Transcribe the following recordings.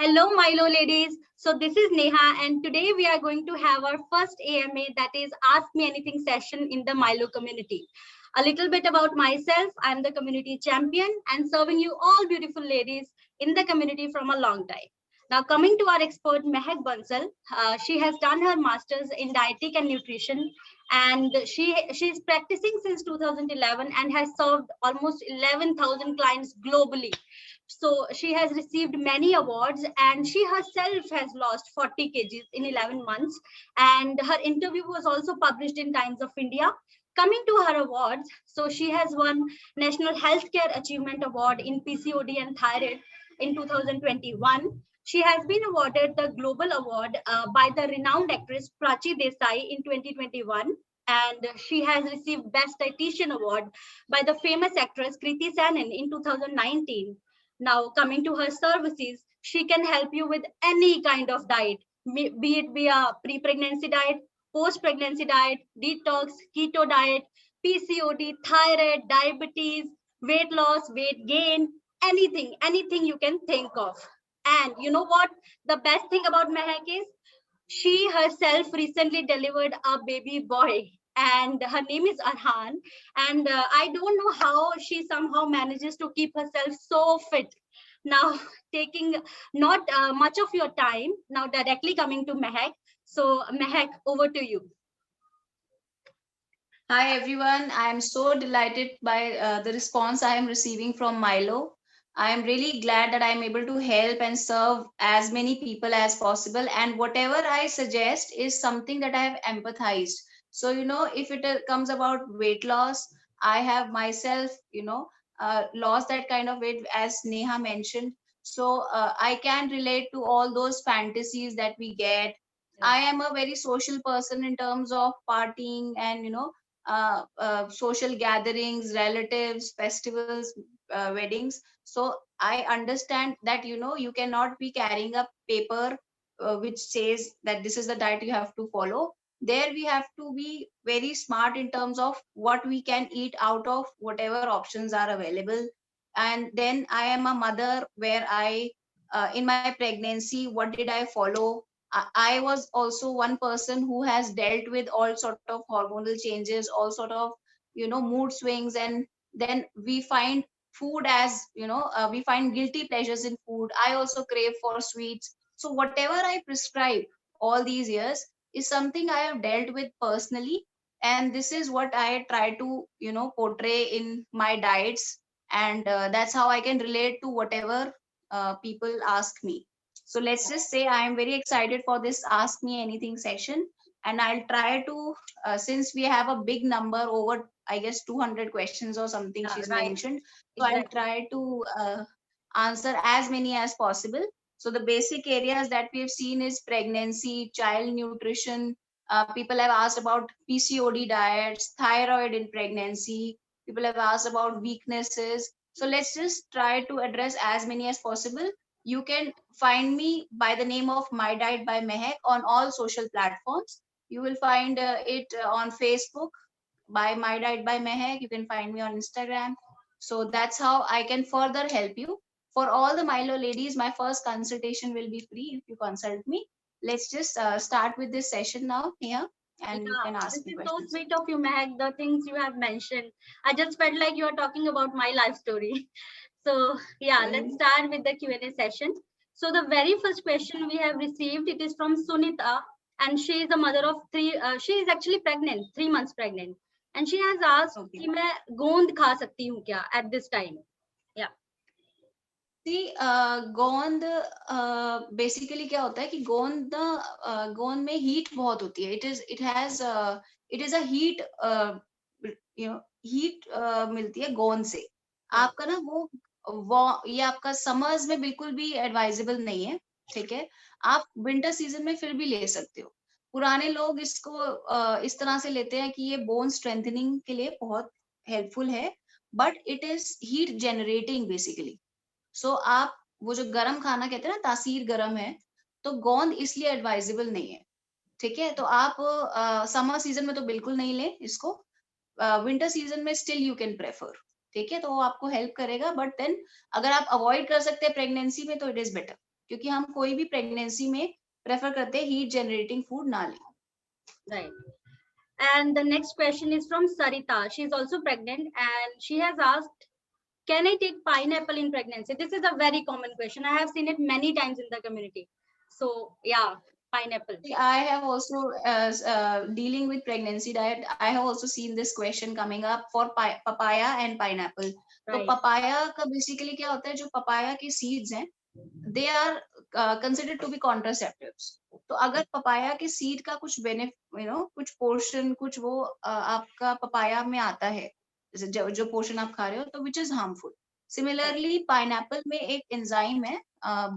Hello, Milo ladies. So this is Neha, and today we are going to have our first AMA, that is Ask Me Anything session in the Milo community. A little bit about myself. I'm the community champion and serving you all beautiful ladies in the community from a long time. Now, coming to our expert Mehak Bansal, she has done her master's in dietetic and nutrition, and she's practicing since 2011 and has served almost 11,000 clients globally. So she has received many awards, and she herself has lost 40 kgs in 11 months. And her interview was also published in Times of India. Coming to her awards, so she has won National Healthcare Achievement Award in PCOD and thyroid in 2021. She has been awarded the Global Award by the renowned actress Prachi Desai in 2021, and she has received Best Dietitian Award by the famous actress Kriti Sanon in 2019. Now, coming to her services, she can help you with any kind of diet, be it via pre-pregnancy diet, post-pregnancy diet, detox, keto diet, PCOD, thyroid, diabetes, weight loss, weight gain, anything you can think of. And you know what? The best thing about Mehak is she herself recently delivered a baby boy, and her name is Arhan. And I don't know how she somehow manages to keep herself so fit. Now, taking not much of your time, now directly coming to Mehak. So, Mehak, over to you. Hi everyone, I am so delighted by the response I am receiving from Milo. I am really glad that I am able to help and serve as many people as possible. And whatever I suggest is something that I have empathized. So, if it comes about weight loss, I have myself, lost that kind of weight as Neha mentioned. So, I can relate to all those fantasies that we get. I am a very social person in terms of partying and, social gatherings, relatives, festivals, weddings. So I understand that you cannot be carrying a paper which says that this is the diet you have to follow. There we have to be very smart in terms of what we can eat out of whatever options are available. And then I am a mother where in my pregnancy, what did I follow? I was also one person who has dealt with all sort of hormonal changes, all sort of mood swings, and then we find food as we find guilty pleasures in food. I also crave for sweets. So whatever I prescribe all these years is something I have dealt with personally, and this is what I try to portray in my diets, and that's how I can relate to whatever people ask me. So let's just say I am very excited for this Ask Me Anything session, and I'll try to, since we have a big number over, I guess 200 questions or something she's Right, mentioned. So I'll exactly. try to answer as many as possible. So the basic areas that we have seen is pregnancy, child nutrition. People have asked about PCOD diets, thyroid in pregnancy. People have asked about weaknesses. So let's just try to address as many as possible. You can find me by the name of My Diet by Mehak on all social platforms. You will find it on Facebook by My Diet by Mehak. You can find me on Instagram. So that's how I can further help you. For all the Milo ladies, my first consultation will be free if you consult me. Let's just start with this session now here, and you Yeah, can this ask me is so questions. sweet of you, Mehak. The things you have mentioned, I just felt like you are talking about my life story. So yeah, let's Mm. start with the Q&A session. So the very first question we have received, it is from Sunita, and she is a mother of three. She is actually pregnant, 3 months pregnant, and she has asked Okay. कि मैं गोंद खा सकती हूँ क्या at this time? Yeah. See, गोंद basically क्या होता है कि गोंद में हीट बहुत होती है. It is a heat heat मिलती है गोंद से. Right. आपका ना वो ये आपका समर्स में बिल्कुल भी एडवाइजेबल नहीं है. ठीक है, आप विंटर सीजन में फिर भी ले सकते हो. पुराने लोग इसको इस तरह से लेते हैं कि ये बोन स्ट्रेंथनिंग के लिए बहुत हेल्पफुल है, but it is heat generating basically. So आप वो जो गरम खाना कहते हैं ना, तासीर गरम है, तो गोंद इसलिए एडवाइजेबल नहीं है. ठीक है, तो आप समर सीजन में तो बिल्कुल नहीं लें इसको. विंटर सीजन में स्टिल यू कैन प्रेफर. ठीक है, तो वो आपको हेल्प करेगा, बट देन अगर आप अवॉइड कर सकते हैं प्रेगनेंसी में तो इट इज बेटर. क्योंकि हम कोई भी प्रेगनेंसी में प्रेफर करते हैं हीट जनरेटिंग फूड ना लें. Right. And the next question is from Sarita. She is also pregnant and she has asked, can I take pineapple in pregnancy? This is a very common question. I have seen it many times in the community. So yeah, pineapple. I have also dealing with pregnancy diet. I have also seen this question coming up for papaya and pineapple. तो Right. papaya का basically क्या होता है, जो papaya की seeds हैं, they are considered to be contraceptives. तो अगर papaya के seed का कुछ benefit, कुछ portion, कुछ वो आपका papaya में आता है, जो portion आप खा रहे हो, तो which is harmful. Similarly, pineapple में एक enzyme है,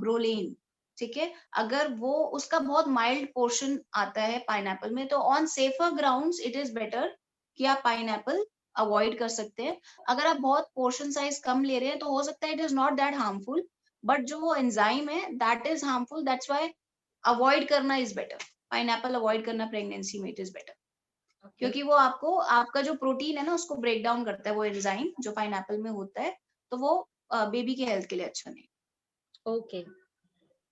bromelain. ठीक है, अगर वो उसका बहुत माइल्ड पोर्शन आता है पाइनएप्पल में, तो on safer grounds it is better कि आप पाइनएप्पल अवॉइड कर सकते हैं. अगर आप बहुत पोर्शन साइज कम ले रहे हैं तो हो सकता है it is not that harmful, but जो वो एंजाइम है that is harmful. That's why avoid करना इज बेटर. पाइनएप्पल अवॉइड करना प्रेगनेंसी में इट इज बेटर, क्योंकि वो आपको आपका जो प्रोटीन है ना उसको ब्रेक डाउन करता है, वो एंजाइम जो पाइनएप्पल में होता है, तो वो बेबी के हेल्थ के लिए अच्छा नहीं. Okay.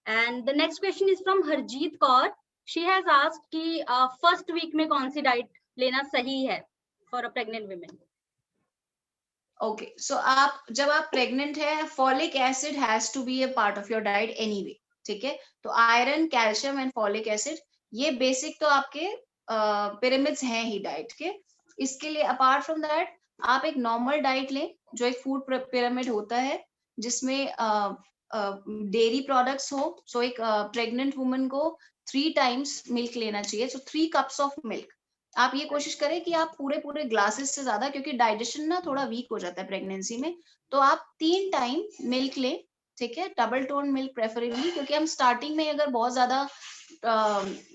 And the next question is from Harjeet Kaur. She has asked कि first week में कौन सी diet लेना सही है for a pregnant woman? Okay, so आप जब आप प्रेग्नेंट है, folic acid has to be a part of your diet anyway. ठीक है, तो iron, calcium and folic acid ये बेसिक तो आपके पिरामिड्स हैं ही डाइट के. इसके लिए अपार्ट फ्रॉम दैट आप एक नॉर्मल डाइट लें जो एक फूड पिरामिड होता है, जिसमें डेयरी प्रोडक्ट्स हो. सो एक प्रेग्नेंट वुमन को 3 times मिल्क लेना चाहिए. सो 3 cups ऑफ मिल्क. आप ये कोशिश करें कि आप पूरे ग्लासेस से ज्यादा, क्योंकि डाइजेशन ना थोड़ा वीक हो जाता है प्रेगनेंसी में, तो आप 3 टाइम मिल्क लें. ठीक है, डबल टोन मिल्क प्रेफरेबली, क्योंकि हम स्टार्टिंग में अगर बहुत ज्यादा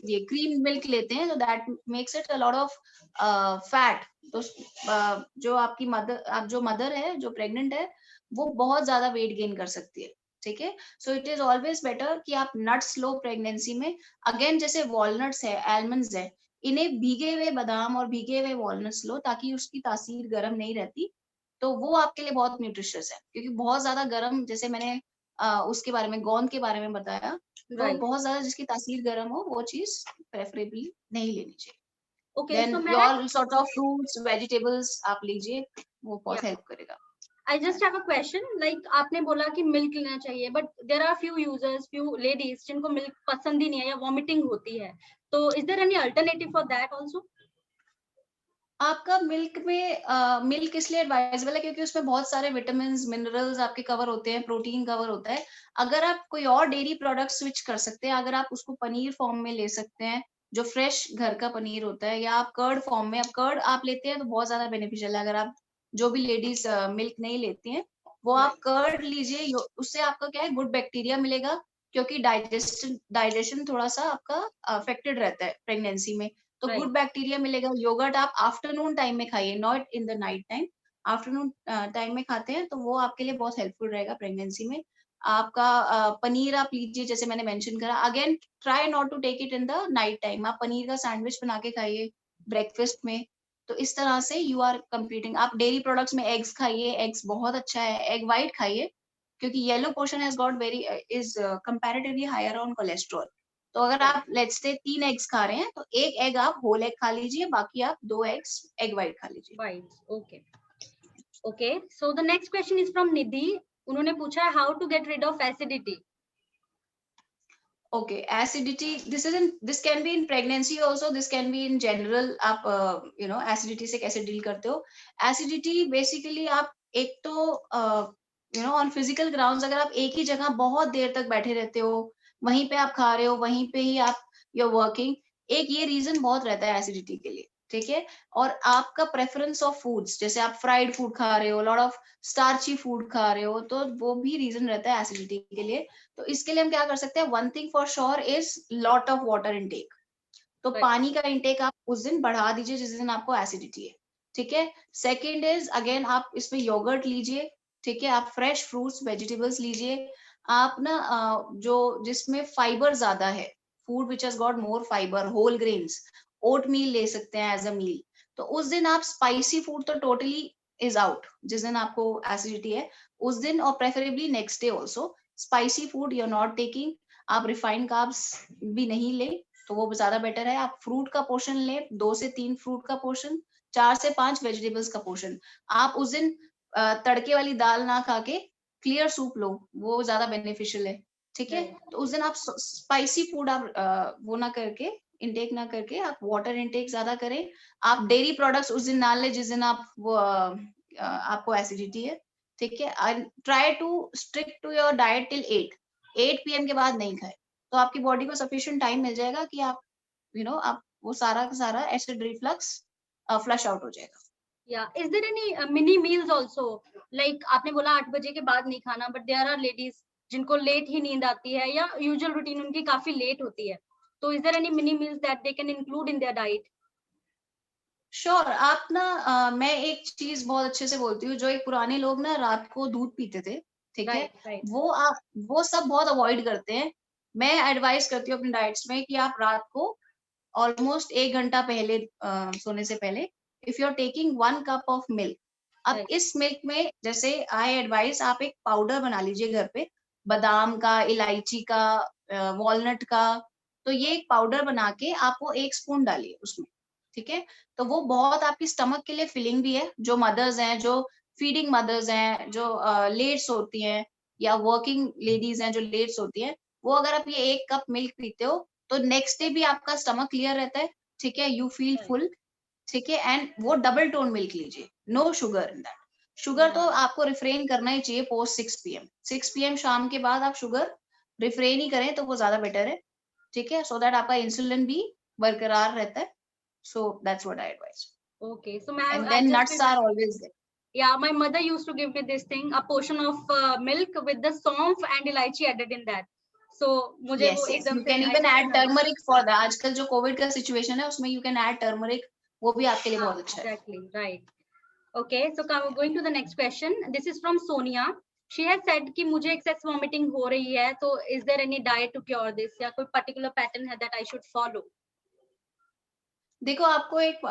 ये क्रीम मिल्क लेते हैं तो that makes it a lot of fat. तो जो आपकी मदर है जो प्रेग्नेंट है, वो बहुत ज्यादा वेट गेन कर सकती है. ठीक है, so it is always better कि आप नट्स लो प्रेगनेंसी में. अगेन जैसे वॉलनट्स है, आलमंड्स है, इन्हें भीगे हुए बादाम और भीगे हुए वॉलनट्स लो, ताकि उसकी तासीर गर्म नहीं रहती. तो वो आपके लिए बहुत न्यूट्रिशियस है, क्योंकि बहुत ज्यादा गर्म, जैसे मैंने उसके बारे में, गोंद के बारे में बताया, तो Right. बहुत ज्यादा जिसकी तासीर गर्म हो वो चीज प्रेफरेबली नहीं लेनी चाहिए. Okay, then so your sort of fruits, vegetables आप लीजिए, वो बहुत हेल्प करेगा. I just have a question. Like आपने बोला कि मिल्क लेना चाहिए, but there are few users, few ladies जिनको मिल्क पसंद ही नहीं है या वॉमिटिंग होती है. तो is there any alternative for that also? आपका मिल्क में मिल्क इसलिए एडवाइजेबल है क्योंकि उसमें बहुत सारे विटामिन, मिनरल्स आपके कवर होते हैं, प्रोटीन कवर होता है. अगर आप कोई और डेयरी प्रोडक्ट स्विच कर सकते हैं, अगर आप उसको पनीर फॉर्म में ले सकते हैं, जो फ्रेश घर का पनीर होता है, या आप कर्ड फॉर्म में, आप कर्ड आप लेते हैं तो बहुत ज्यादा बेनिफिशियल है. अगर आप जो भी लेडीज मिल्क नहीं लेती हैं, वो आप कर्ड लीजिए, उससे आपका क्या है, गुड बैक्टीरिया मिलेगा, क्योंकि डाइजेशन थोड़ा सा आपका अफेक्टेड रहता है प्रेगनेंसी में, तो गुड बैक्टीरिया मिलेगा. योगर्ट आप आफ्टरनून टाइम में खाइए, not in the night time. Afternoon time में खाते हैं तो वो आपके लिए बहुत हेल्पफुल रहेगा प्रेगनेंसी में. आपका पनीर आप लीजिए, जैसे मैंने मेंशन करा. Again try not to take it in the night time. आप पनीर का सैंडविच बना के खाइए ब्रेकफास्ट में. तो इस तरह से यू आर कंप्लीटिंग. आप डेयरी प्रोडक्ट्स में एग्स खाइए, एग्स बहुत अच्छा है, एग व्हाइट खाइए, क्योंकि yellow portion has got very is comparatively higher on cholesterol. तो अगर आप लेट्स से 3 एग्स खा रहे हैं तो एक एग आप होल एग खा लीजिए, बाकी आप 2 एग्स एग व्हाइट खा लीजिए. Right. Okay. Okay. So the next question is from Nidhi. उन्होंने पूछा है how to get rid of acidity. Okay, acidity, this can be in pregnancy also, this can be in general. आप acidity से कैसे deal करते हो. Acidity basically आप एक तो on physical grounds, अगर आप एक ही जगह बहुत देर तक बैठे रहते हो, वहीं पे आप खा रहे हो, वहीं पे ही आप you're working, एक ये रीजन बहुत रहता है एसिडिटी के लिए. ठीक है, और आपका प्रेफरेंस ऑफ फूड्स, जैसे आप फ्राइड फूड खा रहे हो, लॉट ऑफ स्टार्ची फूड खा रहे हो, तो वो भी रीजन रहता है एसिडिटी के लिए. तो इसके लिए हम क्या कर सकते हैं, one thing for sure is lot of water intake. तो पानी का इनटेक आप उस दिन बढ़ा दीजिए जिस दिन आपको एसिडिटी है. ठीक है, सेकेंड इज अगेन आप इसमें योगर्ट लीजिए. ठीक है, आप फ्रेश फ्रूट्स, वेजिटेबल्स लीजिए. आप ना जो जिसमें फाइबर ज्यादा है, food which has got more fibre, whole grains, oatmeal ले सकते हैं एज अ मील. तो उस दिन आप स्पाइसी फूड तो टोटली इज आउट, जिस दिन आपको एसिडिटी है उस दिन, और preferably next day also. Spicy food you are not taking, आप रिफाइंड कार्ब्स भी नहीं ले तो वो ज्यादा बेटर है। आप फ्रूट का पोर्शन ले, 2 से 3 फ्रूट का पोर्शन, 4 से 5 वेजिटेबल्स का पोर्शन। आप उस दिन तड़के वाली दाल ना खा के क्लियर सूप लो, वो ज्यादा बेनिफिशियल है, ठीक है। तो उस दिन आप स्पाइसी फूड आप वो ना करके, इनटेक ना करके, आप वाटर इनटेक ज्यादा करें। आप डेयरी प्रोडक्ट्स उस दिन ना ले जिस दिन आप वो आपको एसिडिटी है, ठीक है। I try to stick to your diet till 8 PM के बाद नहीं खाए, तो आपकी बॉडी को सफिशिएंट टाइम मिल जाएगा कि आप आप वो सारा का सारा एसिड रिफ्लक्स फ्लश आउट हो जाएगा। Yeah, is there any mini meals also? Like आपने बोला 8 बजे के बाद नहीं खाना, but there are ladies जिनको लेट ही नींद आती है या यूजुअल रूटीन उनकी काफी लेट होती है, तो is there any mini meals that they can include in their diet? Sure आप ना मैं एक चीज बहुत अच्छे से बोलती हूँ, जो एक पुराने लोग ना रात को दूध पीते थे, ठीक है, Right. वो सब बहुत अवॉइड करते हैं। मैं एडवाइस करती हूँ अपनी डाइट्स में कि आप रात को ऑलमोस्ट 1 घंटा पहले सोने से पहले if you are taking 1 cup of milk, अब Right. इस मिल्क में जैसे आई एडवाइस आप एक पाउडर बना लीजिए घर पे, बादाम का, इलायची का, वॉलनट का। तो ये एक पाउडर बना के आप वो 1 स्पून डालिए उसमें, ठीक है। तो वो बहुत आपकी स्टमक के लिए फिलिंग भी है। जो मदर्स हैं, जो फीडिंग मदर्स हैं, जो लेट्स होती हैं या वर्किंग लेडीज हैं जो लेट्स होती हैं, वो अगर आप ये 1 कप मिल्क पीते हो तो नेक्स्ट डे भी आपका स्टमक क्लियर रहता है, ठीक है, यू फील फुल, ठीक है। एंड वो डबल टोन मिल्क लीजिए, no sugar in that. Sugar तो आपको रिफ्रेन करना ही चाहिए पोस्ट 6 PM। 6 PM शाम के बाद आप शुगर रिफ्रेन ही करें तो वो ज्यादा बेटर है, ठीक है, सो दैट आपका इंसुलिन भी बरकरार रहता है। So that's what I advise. Okay, so ma'am, And then nuts are always there. Yeah, my mother used to give me this thing, a portion of milk with the saunf and elaichi added in that. So मुझे वो Yes, yes. एकदम You से can I even add started having. turmeric for that. आजकल जो Covid का situation है उसमें you can add turmeric. वो भी आपके लिए बहुत अच्छा है. Exactly, right. Okay, so going to the next question. This is from Sonia. She has said कि मुझे excess vomiting हो रही है, तो is there any diet to cure this या कोई particular pattern है that I should follow? देखो आपको एक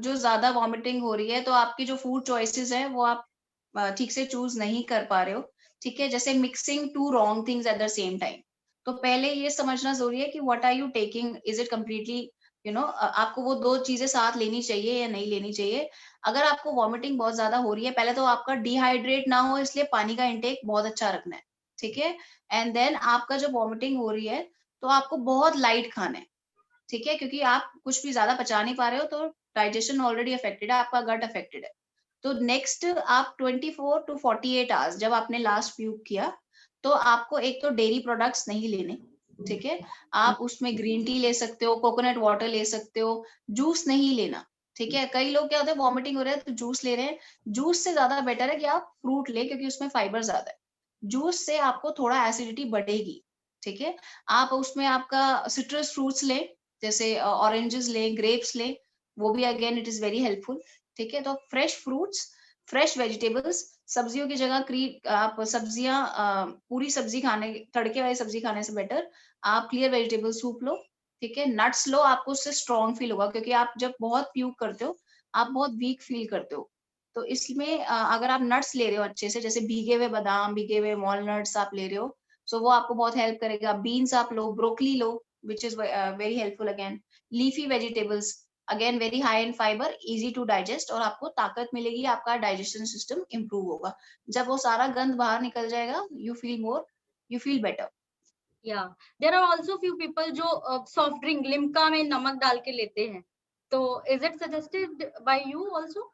जो ज्यादा वॉमिटिंग हो रही है तो आपकी जो फूड चॉइसेस है वो आप ठीक से चूज नहीं कर पा रहे हो, ठीक है। जैसे mixing 2 wrong things at the same time, तो पहले ये समझना जरूरी है कि what are you taking, is it completely आपको वो 2 चीजें साथ लेनी चाहिए या नहीं लेनी चाहिए। अगर आपको वॉमिटिंग बहुत ज्यादा हो रही है, पहले तो आपका डिहाइड्रेट ना हो इसलिए पानी का इंटेक बहुत अच्छा रखना है, ठीक है। एंड देन आपका जो वॉमिटिंग हो रही है तो आपको बहुत लाइट खाना है, ठीक है, क्योंकि आप कुछ भी ज्यादा पचा नहीं पा रहे हो तो डाइजेशन ऑलरेडी अफेक्टेड है, आपका गट अफेक्टेड है। तो नेक्स्ट आप 24 to 48 आवर्स जब आपने लास्ट प्यूक किया तो आपको एक तो डेयरी प्रोडक्ट्स नहीं लेने, ठीक है। आप उसमें ग्रीन टी ले सकते हो, कोकोनट वाटर ले सकते हो, जूस नहीं लेना, ठीक है। कई लोग क्या होता है वॉमिटिंग हो रहा है तो जूस ले रहे हैं, जूस से ज्यादा बेटर है कि आप फ्रूट ले क्योंकि उसमें फाइबर ज्यादा है। जूस से आपको थोड़ा एसिडिटी बढ़ेगी, ठीक है। आप उसमें आपका सिट्रस फ्रूट्स ले, जैसे ऑरेंजेस ले, ग्रेप्स ले, वो भी again it is very helpful, ठीक है। तो फ्रेश फ्रूट्स, फ्रेश वेजिटेबल्स, सब्जियों की जगह आप सब्जियां पूरी सब्जी खाने, तड़के वाली सब्जी खाने से बेटर आप क्लियर वेजिटेबल सूप लो, ठीक है। नट्स लो, आपको उससे स्ट्रॉन्ग फील होगा क्योंकि आप जब बहुत प्यूक करते हो आप बहुत वीक फील करते हो। तो इसमें अगर आप नट्स ले रहे हो अच्छे से, जैसे भीगे हुए बादाम, भीगे हुए वॉलनट्स आप ले रहे हो, सो वो आपको बहुत हेल्प करेगा। बीन्स आप लो, ब्रोकली लो, which is very helpful again. Leafy vegetables again very high in fiber, easy to digest, और आपको ताकत मिलेगी, आपका डाइजेशन सिस्टम इंप्रूव होगा। जब वो सारा गंद बाहर निकल जाएगा you feel better. Yeah, there are also few people जो soft drink लिम्का में नमक डाल के लेते हैं, तो is it suggested by you also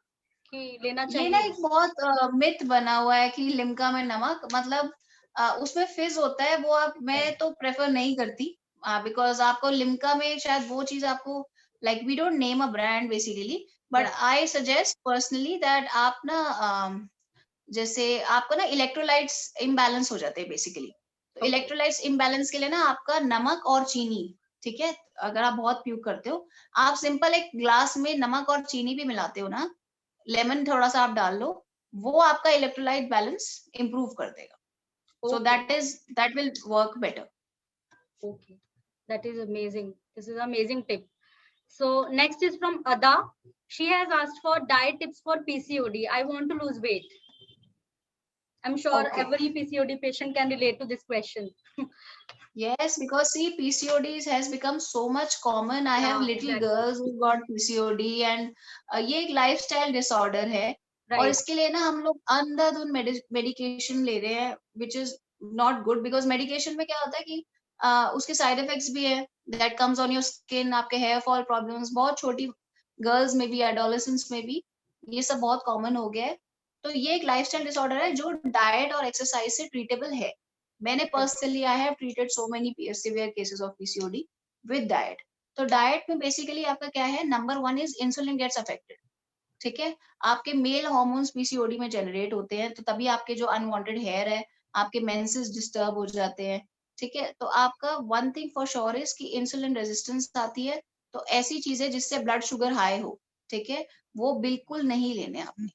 कि लेना ये ना चाहिए? एक बहुत मिथ बना हुआ है कि लिम्का में नमक मतलब उसमें फिज होता है, वो मैं तो प्रेफर नहीं करती, बिकॉज आपको लिम्का में शायद वो चीज आपको like we don't name a brand basically, but I suggest personally that आप ना जैसे आपको ना इलेक्ट्रोलाइट्स इम्बैलेंस हो जाते हैं बेसिकली। तो इलेक्ट्रोलाइट्स इम्बैलेंस के लिए ना आपका नमक और चीनी, ठीक है, अगर आप बहुत प्यूक करते हो आप सिंपल एक ग्लास में नमक और चीनी भी मिलाते हो ना, लेमन थोड़ा सा आप डाल लो, वो आपका इलेक्ट्रोलाइट बैलेंस इंप्रूव कर देगा। So that will work better. Okay, that is amazing. This is amazing tip. So next is from Ada. She has asked for diet tips for PCOD. I want to lose weight. I'm sure Okay. every PCOD patient can relate to this question. Yes, because see, PCOD has become so much common. I have Yeah, little exactly. girls who got PCOD and ये एक lifestyle disorder है और Right. इसके लिए ना हम लोग अंधाधुन medication ले रहे हैं which is not good because medication में क्या होता है कि उसके साइड इफेक्ट्स भी है that comes on your skin, आपके हेयर फॉल प्रॉब्लम्स बहुत छोटी गर्ल्स में भी एडोलेसेंस में भी ये सब बहुत कॉमन हो गया है. तो ये एक लाइफस्टाइल डिसऑर्डर है जो डाइट और एक्सरसाइज से ट्रीटेबल है. मैंने personally I have treated so many severe cases of PCOD with diet. तो डाइट में बेसिकली आपका क्या है, number 1 is insulin gets affected. ठीक है, आपके मेल हार्मोन्स पीसीओडी में जनरेट होते हैं तो तभी आपके जो अनवांटेड हेयर है, आपके मेंसेस डिस्टर्ब हो जाते हैं. ठीक है, तो आपका one thing for sure is कि इंसुलिन रेजिस्टेंस आती है. तो ऐसी चीजें जिससे ब्लड शुगर हाई हो, ठीक है, वो बिल्कुल नहीं लेने आपने.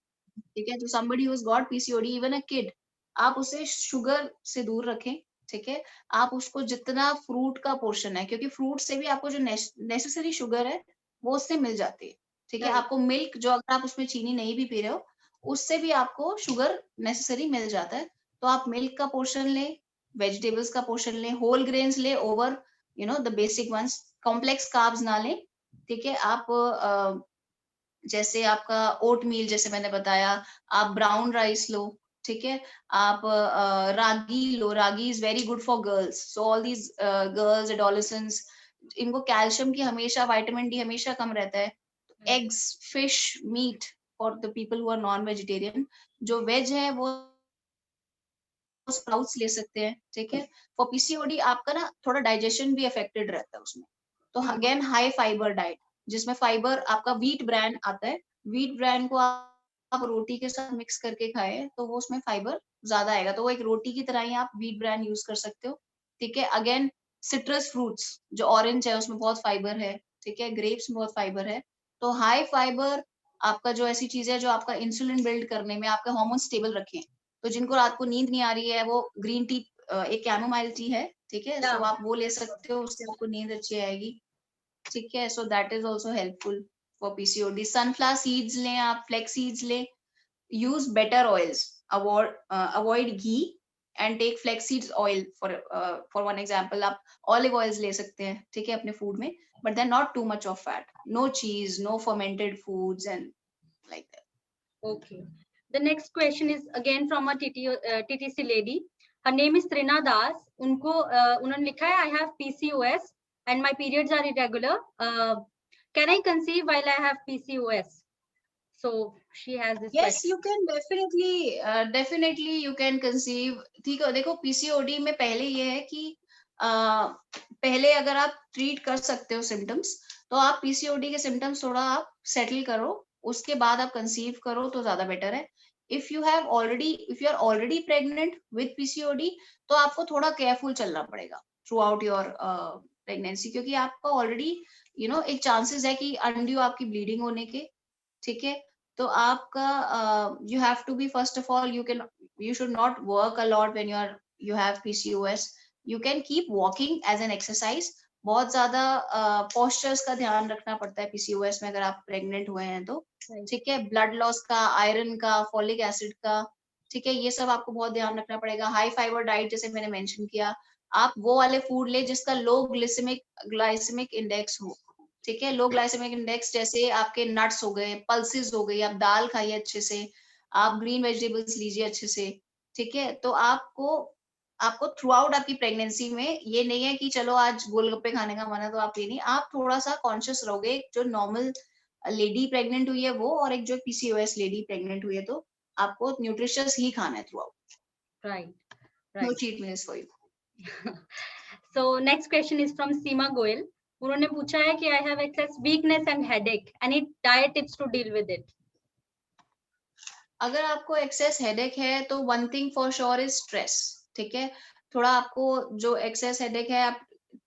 ठीक है, तो somebody who's got PCOD, even a kid, आप उसे शुगर से दूर रखें. ठीक है, आप उसको जितना फ्रूट का पोर्शन है, क्योंकि फ्रूट से भी आपको जो नेसेसरी शुगर है वो उससे मिल जाती है. ठीक है, Right. आपको मिल्क जो अगर आप उसमें चीनी नहीं भी पी रहे हो उससे भी आपको शुगर नेसेसरी मिल जाता है. तो आप मिल्क का पोर्शन लें, वेजिटेबल्स का पोर्शन लें, होल ग्रेन्स लें over the basic ones. Complex carbs ना लें. ठीक है, आप जैसे आपका ओट मील जैसे मैंने बताया, आप ब्राउन राइस लो. ठीक है, आप रागी लो. Ragi is very good for girls. So all these girls adolescents, इनको कैल्शियम की हमेशा, विटामिन डी हमेशा कम रहता है. Eggs, fish, meat for the people who are non vegetarian. जो वेज है वो स्प्राउट्स ले सकते हैं. ठीक है, फॉर पीसीओडी आपका ना थोड़ा डाइजेशन भी अफेक्टेड रहता है उसमें. तो अगेन हाई फाइबर डाइट जिसमें फाइबर आपका व्हीट ब्रांड आता है. व्हीट ब्रांड को आप रोटी के साथ मिक्स करके खाएं तो वो उसमें फाइबर ज्यादा आएगा. तो वो एक रोटी की तरह ही आप व्हीट ब्रांड यूज कर सकते हो. ठीक है, अगेन सिट्रस फ्रूट्स जो ऑरेंज है उसमें बहुत फाइबर है. ठीक है, ग्रेप्स में बहुत फाइबर है. तो हाई फाइबर आपका जो ऐसी चीज है जो आपका इंसुलिन बिल्ड करने में आपके हार्मोन स्टेबल रखें. तो जिनको रात को नींद नहीं आ रही है वो ग्रीन टी, एक कैमोमाइल टी है. ठीक है, सो Yeah. आप वो ले सकते हो, उससे आपको नींद अच्छी आएगी. ठीक है, so that is also helpful for PCOD. Sunflower seeds लें आप, फ्लेक्स सीड्स लें. Use better oils, avoid ghee and take flax seeds oil. For one example आप ऑलिव ऑयल्स ले सकते हैं. ठीक है, अपने फूड में, but then not too much of fat. No cheese, no fermented foods and like that. Okay. The next question is again from a TTC lady. Her name is Trina Das. उन्होंने लिखा है I have PCOS and my periods are irregular. Can I conceive while I have PCOS? So she has this Yes, question. you can definitely you can conceive. ठीक है, देखो PCOD में पहले ये है कि पहले अगर आप ट्रीट कर सकते हो सिम्टम्स तो आप पीसीओडी के सिम्टम्स थोड़ा आप सेटल करो, उसके बाद आप कंसीव करो तो ज्यादा बेटर है. If you are already pregnant with PCOD तो आपको थोड़ा केयरफुल चलना पड़ेगा थ्रू आउट योर प्रेगनेंसी, क्योंकि आपका ऑलरेडी एक चांसेस है कि अनड्यू आपकी ब्लीडिंग होने के. ठीक है, तो आपका you have to be first of all you should not work a lot when you have PCOS. You can keep walking as an exercise. बहुत ज्यादा postures का ध्यान रखना पड़ता है PCOS में अगर आप प्रेग्नेंट हुए हैं तो. ठीक है, ब्लड लॉस का, आयरन का, फॉलिक एसिड का. ठीक है, ये सब आपको बहुत ध्यान रखना पड़ेगा. हाई फाइबर डाइट जैसे मैंने मेंशन किया, आप वो वाले फूड ले जिसका लो ग्लाइसेमिक इंडेक्स हो. ठीक है, लो ग्लाइसेमिक इंडेक्स जैसे आपके नट्स हो गए, पल्सेस हो गई, आप दाल खाइए अच्छे से, आप ग्रीन वेजिटेबल्स लीजिए अच्छे से. ठीक है, तो आपको थ्रू आउट आपकी प्रेगनेंसी में ये नहीं है कि चलो आज गोलगप्पे खाने का मन है तो आप ये नहीं, आप थोड़ा सा कॉन्शियस रहोगे. जो नॉर्मल लेडी प्रेग्नेंट हुई है वो और एक जो पीसीओएस लेडी प्रेग्नेंट हुई है तो आपको न्यूट्रिशियस ही खाना है throughout. Right. No Right. Cheat meals for you. So next question is from Seema Goyal. उन्होंने पूछा है कि I have excess weakness and headache. Any diet tips to deal with it? अगर आपको एक्सेस हेडेक है तो one thing for sure is stress. ठीक है, थोड़ा आपको जो एक्सेस हेडेक है, आप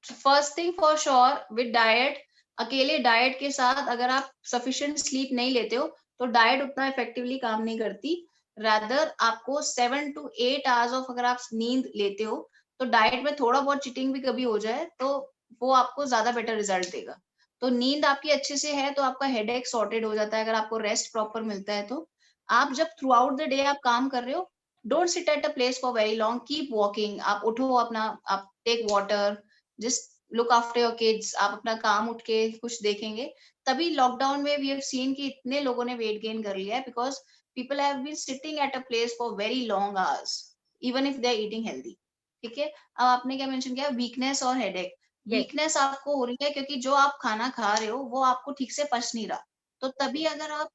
first thing for sure with diet, अकेले डाइट के साथ अगर आप सफिशिएंट स्लीप नहीं लेते हो तो डाइट उतना इफेक्टिवली काम नहीं करती. रादर आपको 7 to 8 आवर्स ऑफ अगर आप नींद लेते हो तो डाइट में थोड़ा बहुत चिटिंग भी कभी हो जाए तो वो आपको ज्यादा बेटर रिजल्ट देगा. तो नींद आपकी अच्छे से है तो आपका हेडेक सॉर्टेड हो जाता है अगर आपको रेस्ट प्रॉपर मिलता है. तो आप जब थ्रू आउट द डे आप काम कर रहे हो don't sit at a place for very long, keep walking. आप उठो, अपना आप take water, just look after your kids. आप अपना काम उठ के कुछ देखेंगे. तभी लॉकडाउन में वी हैव सीन कि इतने लोगों ने वेट गेन कर लिया है, because people have been sitting at a place for very long hours even if they are eating healthy. ठीक है. अब आपने क्या मेंशन किया, वीकनेस और हेडेक. Yes. वीकनेस आपको हो रही है क्योंकि जो आप खाना खा रहे हो वो आपको ठीक से पच नहीं रहा. तो तभी अगर आप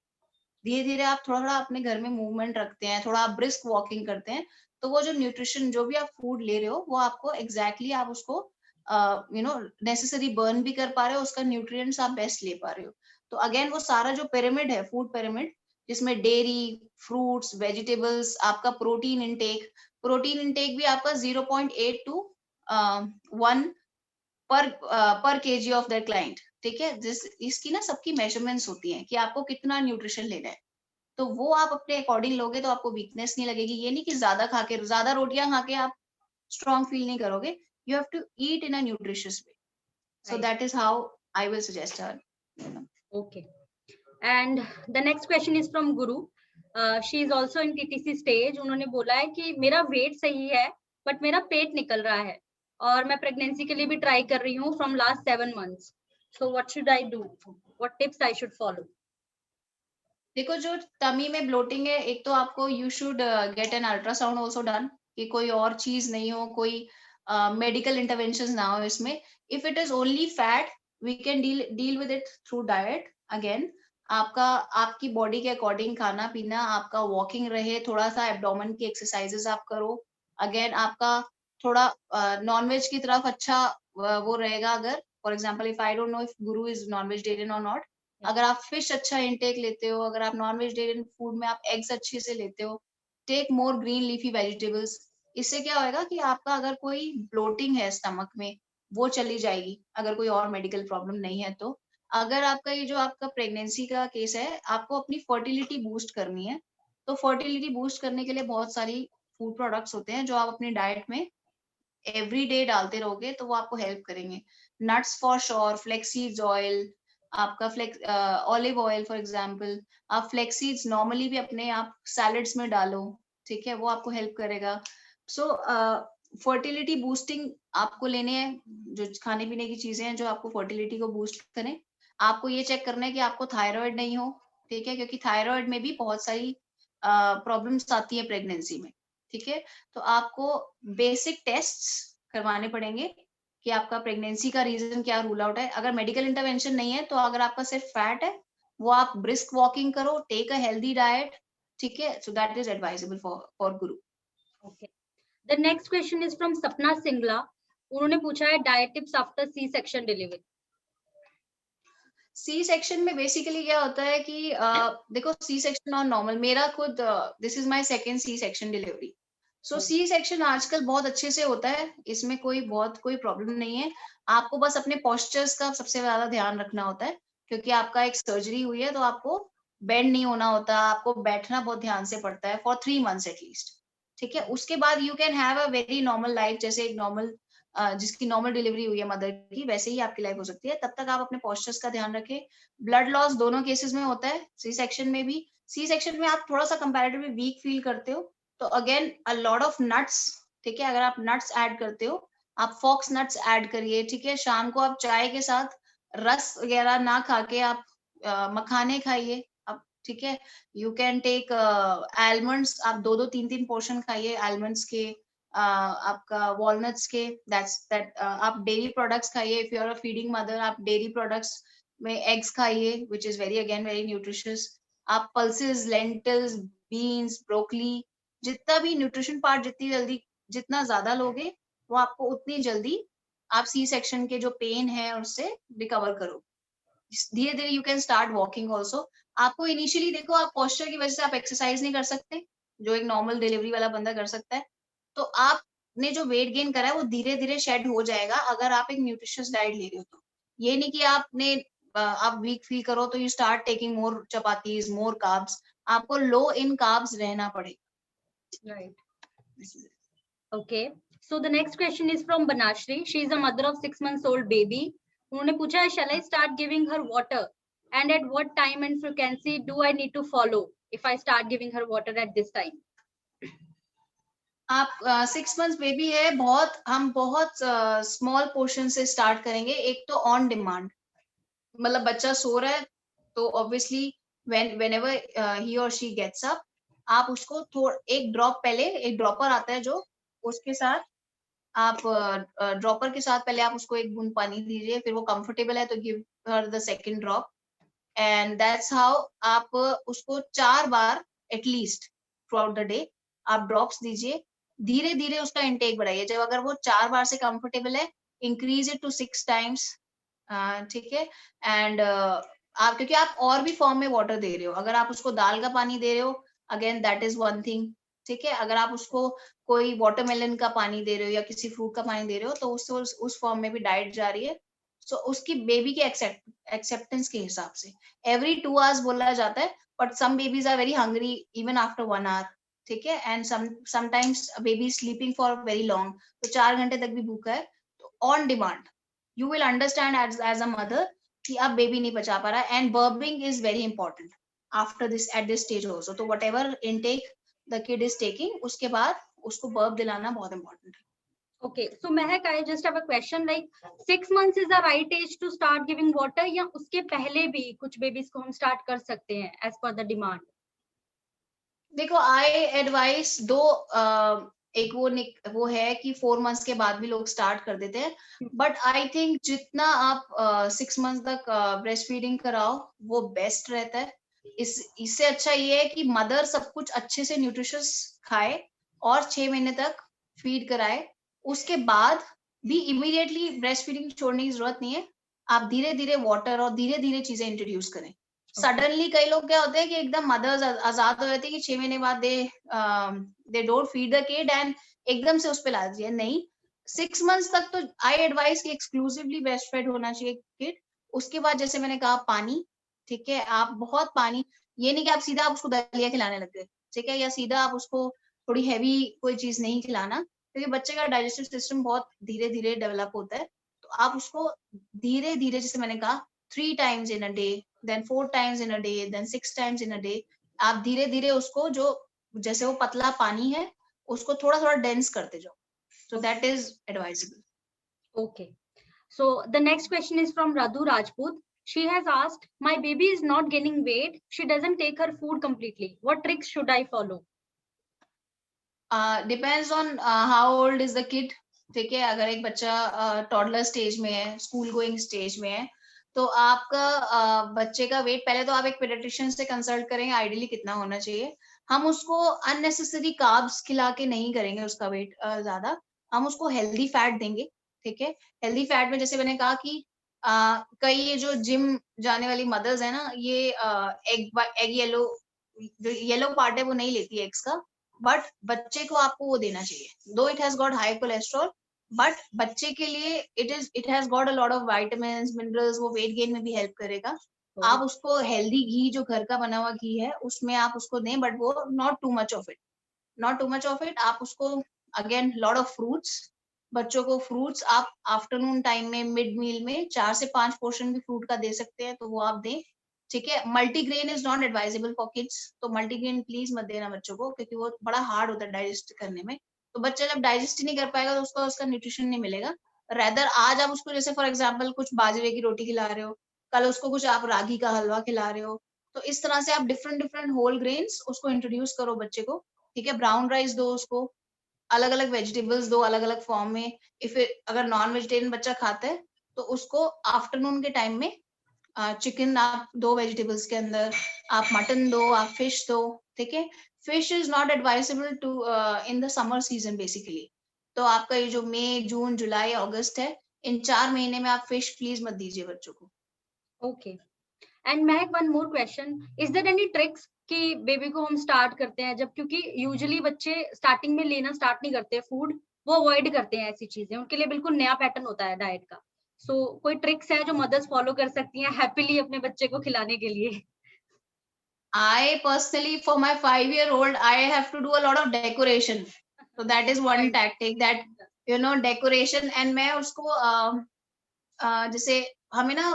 धीरे धीरे आप थोड़ा थोड़ा अपने घर में मूवमेंट रखते हैं, थोड़ा आप ब्रिस्क वॉकिंग करते हैं, तो वो जो न्यूट्रिशन जो भी आप फूड ले रहे हो वो आपको एग्जैक्टली आप उसको नेसेसरी बर्न भी कर पा रहे हो, उसका न्यूट्रिएंट्स आप बेस्ट ले पा रहे हो. तो अगेन वो सारा जो पिरामिड है, फूड पिरामिड, जिसमें डेयरी, फ्रूट्स, वेजिटेबल्स, आपका प्रोटीन इंटेक भी आपका 0.8 टू 1 पर केजी ऑफ दैट क्लाइंट. ठीक है. इसकी ना सबकी मेजरमेंट्स होती हैं कि आपको कितना न्यूट्रिशन लेना है. तो वो आप अपने अकॉर्डिंग लोगे तो आपको वीकनेस नहीं लगेगी. ये नहीं कि ज्यादा रोटियां खा के आप स्ट्रॉन्ग फील नहीं करोगे. You have to eat in a nutritious way. So Right. That is how I will suggest her. Okay. And the next question is from Guru. She is also in TTC stage. उन्होंने बोला है कि मेरा wait सही है but मेरा पेट निकल रहा है और मैं प्रेगनेंसी के लिए भी ट्राई कर रही हूँ from last 7 months. So what should I do? What tips I should follow? देखो, जो टमी में ब्लोटिंग है, एक तो आपको you should get an ultrasound also done, कि कोई और चीज नहीं हो, कोई मेडिकल इंटरवेंशन ना हो इसमें. If it is only fat, we can deal with it through diet. Again आपकी बॉडी के अकॉर्डिंग खाना पीना, आपका वॉकिंग रहे, थोड़ा सा एब्डोमेन की एक्सरसाइजेस आप करो. अगेन आपका थोड़ा नॉनवेज की तरफ अच्छा वो रहेगा. अगर for example, if I don't know if Guru is non vegetarian और नॉट, अगर आप फिश अच्छा इंटेक लेते हो, अगर आप नॉन वेजिटेरियन फूड में आप एग्स अच्छे से लेते हो, take more green leafy vegetables. इससे क्या होएगा कि आपका अगर कोई ब्लोटिंग है स्टमक में, वो चली जाएगी, अगर कोई और मेडिकल प्रॉब्लम नहीं है तो. अगर आपका ये जो आपका प्रेगनेंसी का केस है, आपको अपनी फर्टिलिटी बूस्ट करनी है, तो फर्टिलिटी बूस्ट करने के लिए बहुत सारी फूड प्रोडक्ट्स होते हैं जो आप अपनी डाइट में एवरी डे डालते रहोगे तो वो आपको हेल्प करेंगे. Nuts for sure, flaxseeds oil, आपका ऑलिव ऑयल फॉर एग्जांपल, आप फ्लेक्सीड्स नॉर्मली भी अपने आप सैलड्स में डालो. ठीक है. वो आपको हेल्प करेगा. सो फर्टिलिटी बूस्टिंग आपको लेने हैं, जो खाने पीने की चीजें हैं जो आपको फर्टिलिटी को बूस्ट करें. आपको ये चेक करना है कि आपको थायराइड नहीं हो. ठीक है. क्योंकि थायराइड में भी बहुत सारी प्रॉब्लम्स आती है प्रेगनेंसी में. ठीक है. तो आपको बेसिक टेस्ट्स करवाने पड़ेंगे कि आपका प्रेगनेंसी का रीजन क्या रूल आउट है. अगर मेडिकल इंटरवेंशन नहीं है तो अगर आपका सिर्फ फैट है, वो आप ब्रिस्क वॉकिंग करो, टेक अ हेल्दी डाइट. ठीक है. So that is advisable for Guru. Okay. The next question is from Sapna Singla. उन्होंने पूछा है diet tips after C section delivery. C section में बेसिकली क्या होता है कि देखो, सी सेक्शन और नॉर्मल, मेरा खुद this is my second C section delivery. So C section आजकल बहुत अच्छे से होता है, इसमें कोई प्रॉब्लम नहीं है. आपको बस अपने पोस्चर्स का सबसे ज्यादा ध्यान रखना होता है, क्योंकि आपका एक सर्जरी हुई है तो आपको बेंड नहीं होना होता, आपको बैठना बहुत ध्यान से पड़ता है फॉर 3 months एटलीस्ट. ठीक है. उसके बाद you can have a very normal life, जैसे एक नॉर्मल जिसकी नॉर्मल डिलीवरी हुई है मदर की, वैसे ही आपकी लाइफ हो सकती है. तब तक आप अपने पोस्चर्स का ध्यान रखें. ब्लड लॉस दोनों केसेस में होता है, सी सेक्शन में भी. सी सेक्शन में आप थोड़ा सा कंपैरेटिवली वीक फील करते हो, तो again a lot of nuts. ठीक है. अगर आप नट्स ऐड करते हो, आप फॉक्स नट्स ऐड करिए. ठीक है. शाम को आप चाय के साथ रस वगैरह ना खा के आप मखाने खाइए. आप ठीक है. यू कैन टेक आलमंड्स, आप 2-2 3-3 पोर्शन खाइए आलमंड्स के, आपका वॉलनट्स के. दैट आप डेयरी प्रोडक्ट्स खाइए. If you are a feeding mother, आप डेयरी प्रोडक्ट्स में एग्स खाइए, विच इज वेरी न्यूट्रिशियस. आप पल्सेस, लेंटिल्स, बीन्स, ब्रोकली, जितना भी न्यूट्रिशन पार्ट जितना ज्यादा लोगे, वो आपको उतनी जल्दी आप सी सेक्शन के जो पेन है उससे रिकवर करो. धीरे धीरे you can start walking also. आपको इनिशियली देखो, आप पोस्चर की वजह से आप एक्सरसाइज नहीं कर सकते, जो एक नॉर्मल डिलीवरी वाला बंदा कर सकता है. तो आपने जो वेट गेन करा है वो धीरे धीरे शेड हो जाएगा अगर आप एक न्यूट्रिशियस डाइट ले रहे हो तो. ये नहीं कि आप वीक फील करो तो you start taking more chapatis, more carbs. आपको लो इन कार्ब्स रहना पड़ेगा. Right. Okay. So the next question is from Banashri. She is a mother of 6 months old baby. उन्होंने पूछा है, shall I start giving her water? And at what time and frequency do I need to follow if I start giving her water at this time? आप 6 months baby है, हम बहुत small portion से start करेंगे। एक तो on demand, मतलब बच्चा सो रहा है तो obviously whenever he or she gets up, आप उसको एक ड्रॉप, पहले एक ड्रॉपर आता है जो, उसके साथ आप ड्रॉपर के साथ पहले आप उसको एक बूंद पानी दीजिए, फिर वो कंफर्टेबल है तो give her the second drop, and that's how आप उसको 4 बार at least throughout the day आप ड्रॉप्स दीजिए। धीरे धीरे उसका इंटेक बढ़ाइए। जब अगर वो 4 बार से कंफर्टेबल है, इंक्रीज इट टू 6 टाइम्स। ठीक है। एंड आप, क्योंकि आप और भी फॉर्म में वाटर दे रहे हो, अगर आप उसको दाल का पानी दे रहे हो, again that is one thing. ठीक है। अगर आप उसको कोई वाटरमेलन का पानी दे रहे हो या किसी फ्रूट का पानी दे रहे हो, तो उससे उस फॉर्म में भी डाइट जा रही है। सो उसकी बेबी के एक्सेप्टेंस के हिसाब से एवरी 2 आवर्स बोला जाता है, but some babies are very hungry even after 1 hour. ठीक है। And sometimes baby sleeping for very long, तो 4 घंटे तक भी भूखा है, तो on demand you will understand as a mother कि अब बेबी नहीं बचा पा रहा, and burping is very important after this at this stage also. तो whatever intake the kid is taking, उसके बाद उसको बर्ब दिलाना बहुत इंपॉर्टेंट है। Okay, so Mehak, I just have a question. Like 6 months is the right age to start giving water, या उसके पहले भी कुछ बेबीज को हम स्टार्ट कर सकते हैं as per the demand? देखो, आई एडवाइस दो, एक वो है कि 4 मंथ्स के बाद भी लोग स्टार्ट कर देते हैं, बट आई थिंक जितना आप 6 मंथ्स तक ब्रेस्ट फीडिंग कराओ वो बेस्ट रहता है। इससे अच्छा ये है कि मदर सब कुछ अच्छे से न्यूट्रिशियस खाए और 6 महीने तक फीड कराए। उसके बाद भी इमीडिएटली ब्रेस्ट फीडिंग छोड़ने की जरूरत नहीं है। आप धीरे धीरे वाटर और धीरे धीरे चीजें इंट्रोड्यूस करें। सडनली कई लोग क्या होते हैं कि एकदम मदर्स आजाद हो जाती है कि 6 महीने बाद they don't feed the kid and एकदम से उस पे ला दिया। नहीं, 6 मंथ्स तक तो आई एडवाइस कि एक्सक्लूसिवली ब्रेस्ट फेड होना चाहिए किड। उसके बाद जैसे मैंने कहा, पानी। ठीक है। आप बहुत पानी, ये नहीं कि आप सीधा आप उसको दलिया खिलाने लग गए, ठीक है, या सीधा आप उसको थोड़ी हैवी कोई चीज नहीं खिलाना, क्योंकि बच्चे का डाइजेस्टिव सिस्टम बहुत धीरे धीरे डेवलप होता है। तो आप उसको धीरे धीरे, जैसे मैंने कहा, 3 times in a day, then 4 times in a day, then 6 times in a day, आप धीरे धीरे उसको, जो जैसे वो पतला पानी है उसको थोड़ा थोड़ा डेंस करते जाओ। So that is advisable. Okay. So the next question is from Radhu Rajput. She has asked, my baby is not gaining weight. She doesn't take her food completely. What tricks should I follow? Depends on how old is the kid. ठीक है। अगर एक बच्चा toddler stage में है, school going stage में है, तो आपका बच्चे का वेट, पहले तो आप एक पेडियाट्रिशियन से कंसल्ट करेंगे आइडियली कितना होना चाहिए। हम उसको अननेसेसरी कार्ब्स खिला के नहीं करेंगे उसका वेट ज्यादा, हम उसको हेल्दी फैट देंगे। ठीक है। हेल्दी फैट में जैसे मैंने कहा कि कई ये जो जिम जाने वाली मदर्स है ना, ये एग येलो पार्ट है वो नहीं लेती एग्स का, बट बच्चे को आपको वो देना चाहिए। दो it has got high cholesterol, but बच्चे के लिए it has got a lot of vitamins, minerals, वो वेट गेन में भी हेल्प करेगा। आप उसको हेल्दी घी, जो घर का बना हुआ घी है, उसमें आप उसको दें, बट वो not too much of it, not too much of it. आप उसको अगेन लॉट ऑफ फ्रूट्स, बच्चों को फ्रूट्स आप आफ्टरनून टाइम में मिड मील में 4 से 5 पोर्शन भी फ्रूट का दे सकते हैं, तो वो आप दें। ठीक है। Multigrain is not advisable for kids, तो मल्टीग्रेन प्लीज मत देना बच्चों को, क्योंकि वो बड़ा हार्ड होता है डाइजेस्ट करने में। तो बच्चा जब डाइजेस्ट ही नहीं कर पाएगा तो उसको उसका न्यूट्रिशन नहीं मिलेगा। रेदर आज आप उसको, जैसे फॉर एग्जाम्पल कुछ बाजरे की रोटी खिला रहे हो, कल उसको कुछ आप रागी का हलवा खिला रहे हो, तो इस तरह से आप डिफरेंट डिफरेंट होल ग्रेन्स उसको इंट्रोड्यूस करो बच्चे को। ठीक है। ब्राउन राइस दो उसको, अलग अलग वेजिटेबल्स दो अलग अलग फॉर्म में। इफ अगर नॉन वेजिटेरियन बच्चा खाता है तो उसको आफ्टरनून के टाइम में चिकन आप दो वेजिटेबल्स के अंदर, आप मटन दो, आप फिश दो। ठीक है। Fish is not advisable to in the summer season basically. तो आपका ये जो मई, जून, जुलाई, अगस्त है, इन 4 महीने में आप फिश प्लीज मत दीजिए बच्चों को। Okay. And Mehak, one more question. Is there any tricks कि बेबी को हम स्टार्ट करते हैं जब, क्योंकि यूजुअली बच्चे स्टार्टिंग में लेना स्टार्ट नहीं करते फूड, वो अवॉइड करते हैं ऐसी चीजें, उनके लिए बिल्कुल नया पैटर्न होता है डाइट का। सो कोई ट्रिक्स है जो मदर्स फॉलो कर सकती हैं हैप्पीली अपने बच्चे को खिलाने के लिए? I personally, for my 5-year-old, I have to do a lot of decoration. So that is one tactic that, decoration. And मैं उसको जैसे हमें ना,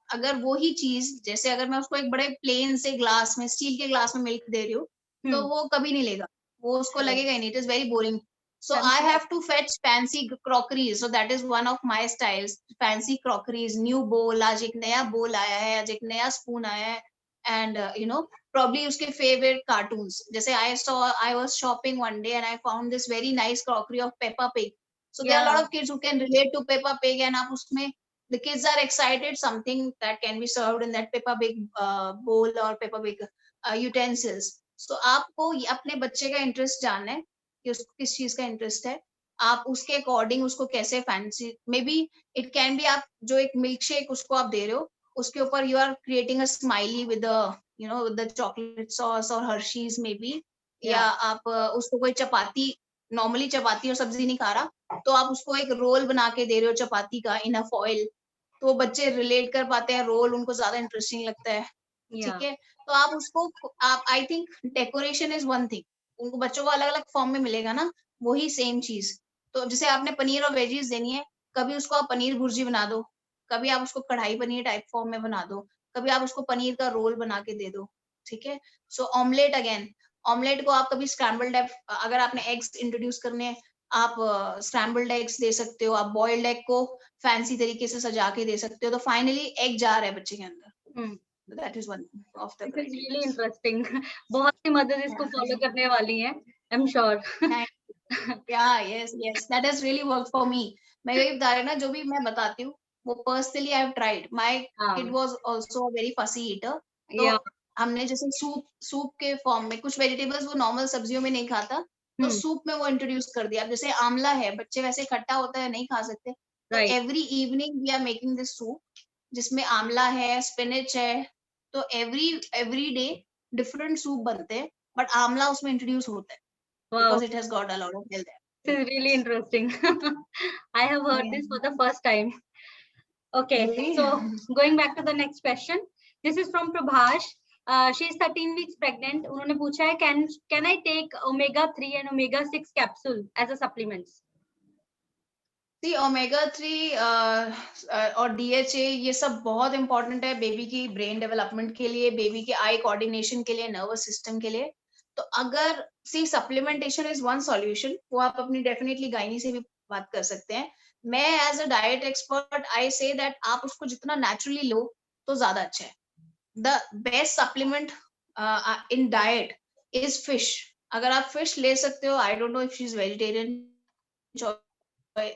अगर वो ही चीज, जैसे अगर मैं उसको एक बड़े प्लेन से ग्लास में, स्टील के ग्लास में मिल्क दे रही हूँ, तो वो कभी नहीं लेगा। वो उसको Correct. लगेगा नहीं, it is very boring. So I'm I sure. have to fetch fancy crockeries. So that is one of my styles. Fancy crockeries, new bowl. आज एक नया bowl आया है, आज एक नया spoon आया है, and you know, probably उसके favorite cartoons. जैसे I was shopping one day and I found this very nice crockery of Peppa Pig. So there are a lot of kids who can relate to Peppa Pig, and आप उसमें the kids are excited something that can be served in that Peppa Pig bowl or Peppa Pig utensils. So आपको अपने बच्चे का interest जानना है कि उसको किस चीज का इंटरेस्ट है, आप उसके अकॉर्डिंग उसको कैसे fancy, may be it can be, आप जो एक मिल्क शेक उसको आप दे रहे हो, उसके ऊपर you are creating a smiley with you know with the chocolate sauce और हर्शीज मे बी, या आप उसको कोई चपाती, नॉर्मली चपाती और सब्जी नहीं खा रहा, तो आप उसको एक रोल बना के दे रहे हो चपाती का इन अ फॉइल, तो बच्चे रिलेट कर पाते हैं, रोल उनको ज्यादा इंटरेस्टिंग लगता है, ठीक है। तो आप उसको, आप I think decoration is one thing, उनको बच्चों को अलग अलग फॉर्म में मिलेगा ना, वही सेम चीज। तो जैसे आपने पनीर और वेजीज देनी है, कभी उसको आप पनीर भुर्जी बना दो, कभी आप उसको कढ़ाई पनीर टाइप फॉर्म में बना दो, कभी आप उसको पनीर का रोल बना के दे दो, ठीक है। सो ऑमलेट अगेन, ऑमलेट को आप कभी स्क्रैम्बल्ड एग, अगर आपने एग्स इंट्रोड्यूस करने हैं, आप स्क्रैम्बल्ड एग्स दे सकते हो, आप बॉइल्ड एग को फैंसी तरीके से सजा के दे सकते हो, तो फाइनली एग जा रहा है बच्चे के अंदर। That is one of the This is really criteria. interesting. बहुत सी मदर इसको फॉलो करने वाली हैं, I'm sure. Yeah, yes, that has really worked for me. मैं यही बता रही हूँ ना, जो भी मैं बताती हूँ, वो personally I have tried. My kid was also a very fussy eater. तो हमने जैसे सूप के फॉर्म में कुछ वेजिटेबल्स वो नॉर्मल सब्जियों में नहीं खाता, तो सूप में वो इंट्रोड्यूस कर दिया। अब जैसे आंवला है, बच्चे वैसे खट्टा होता है नहीं खा सकते, तो every evening we are making this soup जिसमें आंवला है, स्पिनच है, तो एवरी डे डिफरेंट सूप बनते हैं, बट आंवला उसमें इंट्रोड्यूस होता है because it has got a lot of health. This is really interesting. I have heard this for the first time. Okay, really? So going back to the next question, this is from Prabhash. She is 13 weeks pregnant. उन्होंने पूछा है, can I take omega-3 and omega-6 capsule as a supplements? See, omega-3 और DHA ये सब बहुत important है baby की brain development के लिए, बेबी के आई कोऑर्डिनेशन के लिए, नर्वस सिस्टम के लिए। तो अगर सी सप्लीमेंटेशन इज वन सॉल्यूशन, वो आप अपनी डेफिनेटली गायनी से भी बात कर सकते हैं। मैं as a diet expert I say that आप उसको जितना नेचुरली लो तो ज्यादा अच्छा है। The best supplement in diet is fish. अगर आप फिश ले सकते हो, I don't know if she is vegetarian,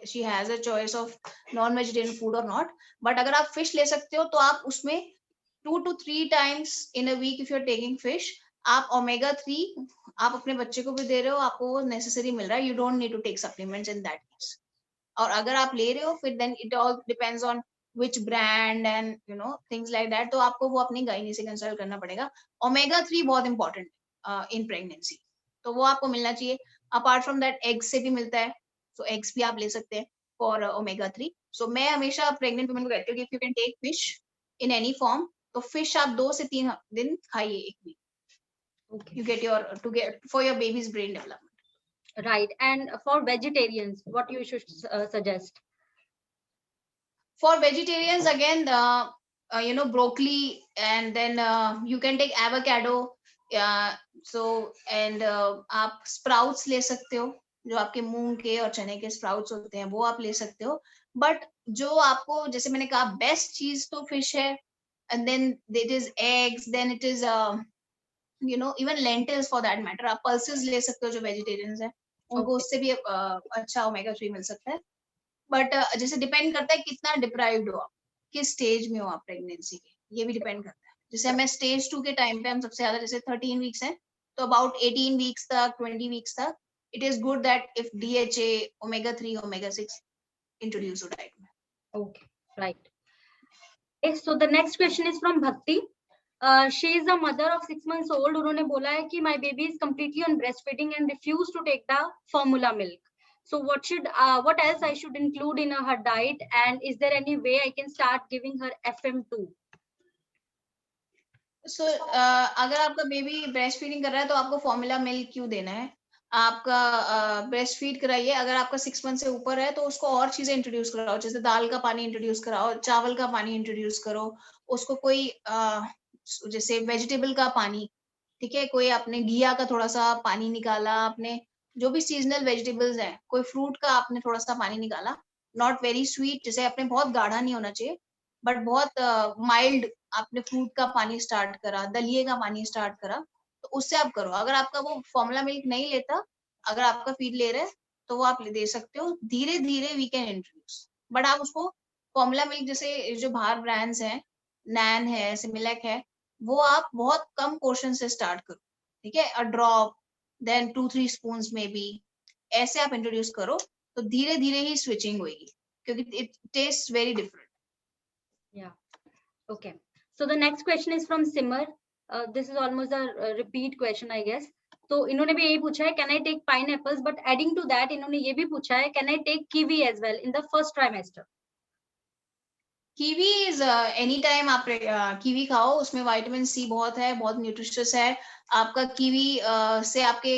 she has a choice of non-vegetarian food or not, but अगर आप fish ले सकते हो तो आप उसमें 2 to 3 times in a week if you're taking fish, आप omega-3 आप अपने बच्चे को भी दे रहे हो, आपको वो necessary मिल रहा है, you don't need to take supplements in that case. और अगर आप ले रहे हो फिर then it all depends on which brand and you know things like that, तो आपको वो अपनी गायनी से कंसल्ट करना पड़ेगा। omega-3 बहुत important in pregnancy, तो वो आपको मिलना चाहिए। apart from that egg से भी मिलता है, so eggs भी आप ले सकते हैं for omega-3. so मैं हमेशा प्रेग्नेंट वुमेन को कहती हूँ कि if you can take fish in any form, तो fish आप 2 से 3 दिन खाइए एक week, okay. You get your to get for your baby's brain development. Right. And for vegetarians, what you should suggest? For vegetarians, again, you know, broccoli, and then you can take avocado. So and आप sprouts ले सकते हो, जो आपके मूंग के और चने के sprouts होते हैं वो आप ले सकते हो। बट जो आपको, जैसे मैंने कहा, बेस्ट चीज तो फिश है, and then it is eggs, then it is you know even lentils for that matter. आप pulses ले सकते हो जो vegetarians हैं, उनको उससे भी अच्छा omega-3 मिल सकता है। बट जैसे डिपेंड करता है कितना डिप्राइव्ड हो आप, किस स्टेज में हो आप प्रेगनेंसी के, ये भी डिपेंड करता है। जैसे हमें स्टेज 2 के टाइम पे हम सबसे ज्यादा, जैसे 13 वीक्स है, तो अबाउट 18 वीक्स तक, 20 वीक्स तक, it is good that if DHA, omega-3, omega-6 introduce हो डाइट में। Okay, right. Okay, so the next question is from Bhakti. She is a mother of 6 months old. उन्होंने बोला है कि my baby is completely on breastfeeding and refuse to take the formula milk. So what else I should include in her diet, and is there any way I can start giving her FM2? So अगर आपका baby breast feeding कर रहा है तो आपको formula milk क्यों देना है? आपका ब्रेस्ट फीड कराइए। अगर आपका 6 मंथ से ऊपर है तो उसको और चीजें इंट्रोड्यूस कराओ, जैसे दाल का पानी इंट्रोड्यूस कराओ, चावल का पानी इंट्रोड्यूस करो, उसको कोई जैसे वेजिटेबल का पानी, ठीक है, कोई आपने घिया का थोड़ा सा पानी निकाला, आपने जो भी सीजनल वेजिटेबल्स हैं, कोई फ्रूट का आपने थोड़ा सा पानी निकाला, नॉट वेरी स्वीट, जैसे आपने बहुत गाढ़ा नहीं होना चाहिए, बट बहुत माइल्ड आपने फ्रूट का पानी स्टार्ट करा, दलिए का पानी स्टार्ट करा, तो उससे आप करो। अगर आपका वो फॉर्मूला मिल्क नहीं लेता, अगर आपका फीड ले रहा है, तो वो आप दे सकते हो। धीरे-धीरे वी कैन इंट्रोड्यूस, बट आप उसको फॉर्मूला मिल्क जैसे जो बाहर ब्रांड्स हैं, नैन है, सिमिलैक है, वो आप बहुत कम पोर्शन से स्टार्ट करो, ठीक है? अ ड्रॉप, देन 2-3 स्पून्स में बी, ऐसे आप इंट्रोड्यूस करो, तो धीरे-धीरे ही स्विचिंग होएगी, क्योंकि it tests very different. Yeah. Okay. So the next question is from Simar. This is almost a repeat question, I guess. तो इन्होंने भी यही पूछा है, can I take pineapples? But adding to that, इन्होंने ये भी पूछा है, can I take kiwi as well in the first trimester? Kiwi is any time आप कीवी खाओ, उसमें विटामिन सी बहुत है, बहुत न्यूट्रिशियस है। आपका कीवी से आपके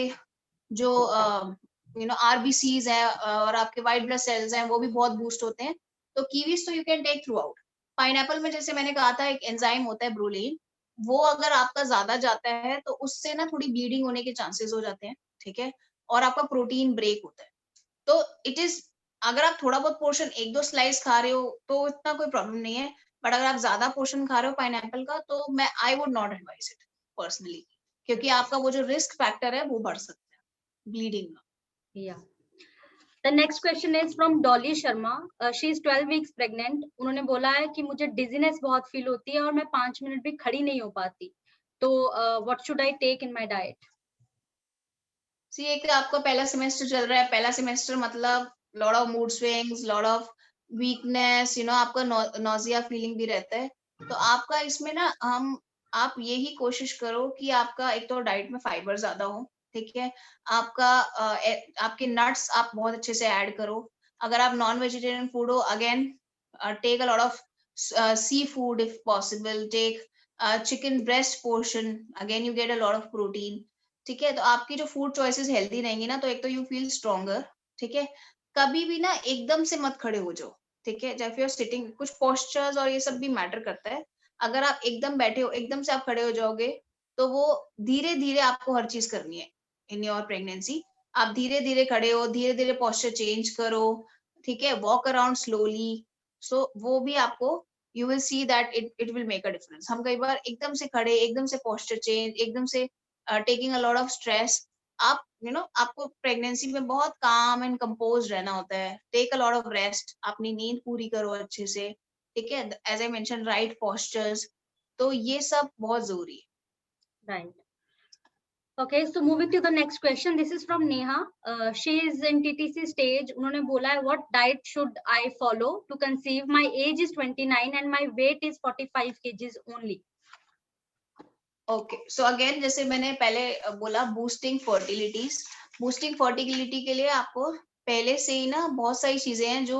जो आरबीसीज है और आपके व्हाइट ब्लड सेल्स हैं, वो भी बहुत बूस्ट होते हैं। तो कीवीज तो you can take throughout. Pineapple में जैसे मैंने कहा था, एक एंजाइम होता है ब्रोलीन, वो अगर आपका ज्यादा जाता है तो उससे ना थोड़ी ब्लीडिंग होने के चांसेस हो जाते हैं, ठीक है? और आपका प्रोटीन ब्रेक होता है। तो इट इज, अगर आप थोड़ा बहुत पोर्शन 1-2 स्लाइस खा रहे हो तो इतना कोई प्रॉब्लम नहीं है, बट अगर आप ज्यादा पोर्शन खा रहे हो पाइनएप्पल का, तो मैं I would not advice it personally, क्योंकि आपका वो जो रिस्क फैक्टर है वो बढ़ सकता है ब्लीडिंग का। Yeah. The next question is from Dolly Sharma. She is 12 weeks pregnant. उन्होंने बोला है कि मुझे डिजीनेस बहुत फील होती है और मैं 5 मिनट भी खड़ी नहीं हो पाती। तो what should I take in my diet? सी एक आपका पहला सेमेस्टर चल रहा है, पहला सेमेस्टर मतलब lot of mood swings, lot of weakness, आपका नोजिया फीलिंग भी रहता है। तो आपका इसमें ना आप यही कोशिश करो कि आपका एक तो डाइट में फाइबर ज्यादा हो, ठीक है? आपका आपके नट्स आप बहुत अच्छे से ऐड करो। अगर आप नॉन वेजिटेरियन फूड हो, again take a lot of seafood if possible, take chicken breast portion, again you get a lot of protein, ठीक है? तो आपकी जो फूड चॉइसेस हेल्दी रहेंगी ना, तो एक तो यू फील स्ट्रॉन्गर, ठीक है? कभी भी ना एकदम से मत खड़े हो जाओ, ठीक है? जब यू आर सिटिंग, कुछ पोस्चर्स और ये सब भी मैटर करता है। अगर आप एकदम बैठे हो, एकदम से आप खड़े हो जाओगे, तो वो धीरे-धीरे आपको हर चीज़ करनी है इन योर प्रेगनेंसी। आप धीरे-धीरे खड़े हो, धीरे-धीरे पोस्चर चेंज करो, ठीक है? वॉक अराउंड स्लोली, सो वो भी आपको, you will see that it will make a difference. हम कई बार एकदम से खड़े, एकदम से पोस्चर चेंज, एकदम से taking a lot of stress, आप आपको प्रेगनेंसी में बहुत काम एंड कंपोज रहना होता है। Take a lot of rest, अपनी नींद पूरी करो अच्छे से, ठीक है? As I mention, right postures, तो ये सब बहुत जरूरी है। Right. Okay, so moving to the next question. This is from Neha. She is in TTC stage. उन्होंने बोला है, what diet should I follow to conceive? My age is 29 and my weight is 45 kgs only. Okay, so again जैसे मैंने पहले बोला, boosting fertility के लिए आपको पहले से ही ना बहुत सारी चीजें हैं जो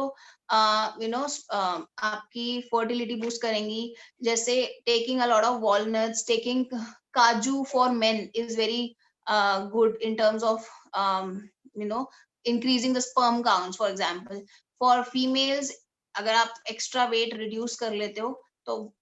आपकी फर्टिलिटी बूस्ट करेंगी। जैसे taking a lot of walnuts, taking काजू for men is very good in terms of increasing the sperm count. For example, for females, अगर आप एक्स्ट्रा वेट रिड्यूस कर लेते हो, तो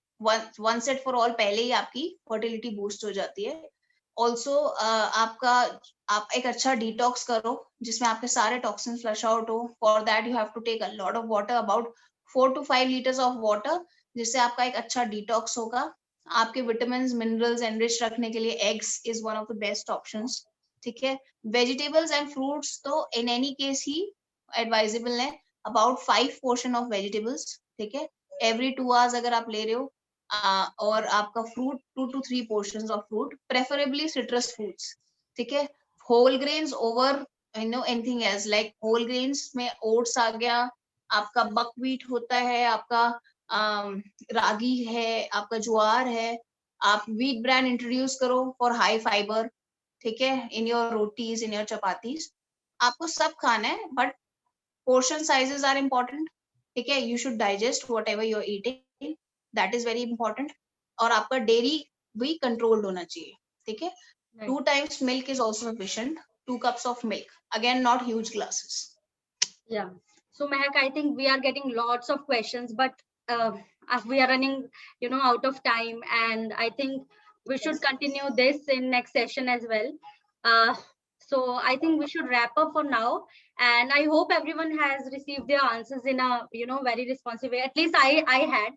वन सेट फॉर ऑल पहले ही आपकी फर्टिलिटी बूस्ट हो जाती है। ऑल्सो आप एक अच्छा डिटॉक्स करो जिसमें आपके सारे टॉक्सिन फ्लश आउट हो। For that you have to take a lot of water, about 4 to 5 litres of water, जिससे आपका एक अच्छा डिटॉक्स होगा। आपके विटामिन मिनरल्स एनरिच रखने के लिए eggs is one of the best options, ठीक है? वेजिटेबल्स एंड फ्रूट्स तो in any case he advisable है, अबाउट 5 पोर्शन ऑफ वेजिटेबल्स, ठीक है? एवरी 2 आवर्स अगर आप ले रहे हो, और आपका fruit 2 to 3 portions of fruit, preferably citrus fruits, ठीक है? Whole grains over anything else, like whole grains में ओट्स आ गया, आपका बकव्हीट होता है, आपका रागी है, आपका ज्वार है। आप व्हीट ब्रांड इंट्रोड्यूस करो फॉर हाई फाइबर, ठीक है? In your rotis, in your chapatis, आपको सब खाना है, but portion sizes are important, ठीक है? You should digest whatever you are eating, that is very important. और आपका डेयरी भी कंट्रोल्ड होना चाहिए, ठीक है? Right. 2 times milk is also sufficient, 2 cups of milk, again not huge glasses. Yeah. So Mehak, I think we are getting lots of questions, but as we are running, out of time, and I think we should continue this in next session as well. So I think we should wrap up for now, and I hope everyone has received their answers in a very responsive way. At least I had.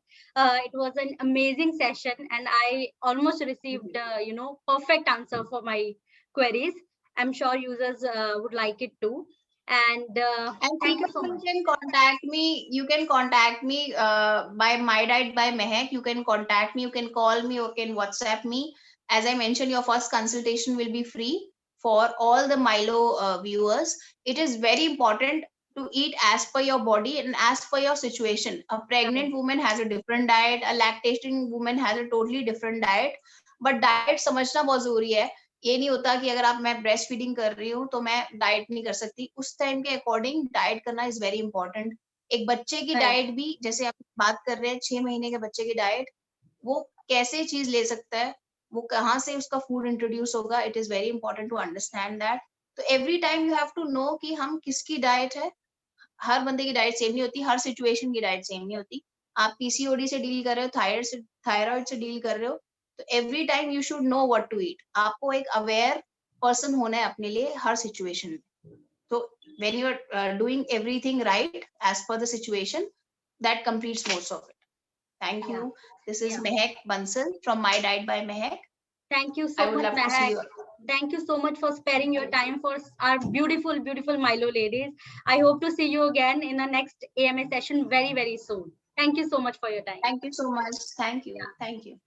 It was an amazing session, and I almost received perfect answer for my queries. I'm sure users would like it too. And And thank you Seema, so much. you can contact me. You can contact me by My Diet by Mehak. You can contact me. You can call me. You can WhatsApp me. As I mentioned, your first consultation will be free for all the Milo viewers. It is very important to eat as per your body and as per your situation. A pregnant woman has a different diet. A lactating woman has a totally different diet. But diet समझना बहुत जरूरी है. ये नहीं होता कि अगर आप मैं ब्रेस्ट फीडिंग कर रही हूँ तो मैं डाइट नहीं कर सकती. उस टाइम के अकॉर्डिंग डाइट करना इज वेरी इंपॉर्टेंट. एक बच्चे की डाइट भी, जैसे आप बात कर रहे हैं 6 महीने के बच्चे की डाइट, वो कैसे चीज ले सकता है, वो कहाँ से उसका फूड इंट्रोड्यूस होगा, it is very important to understand that. तो every time you have to know कि हम किसकी डाइट है. हर बंदे की डाइट सेम नहीं होती, हर सिचुएशन की डाइट सेम नहीं होती. आप पीसीओडी से डील कर रहे हो, थायराइड से डील कर रहे हो, तो every time you should know what to eat. आपको एक अवेयर पर्सन होना है अपने लिए हर सिचुएशन में. तो when you are doing everything right as per the situation, that completes most of it. Thank you. This is Mehak Bansal from My Diet by Mehak. Thank you so much, Mehak. Thank you so much for sparing your time for our beautiful, beautiful Milo ladies. I hope to see you again in the next AMA session very, very soon. Thank you so much for your time. Thank you so much. Thank you. Thank you.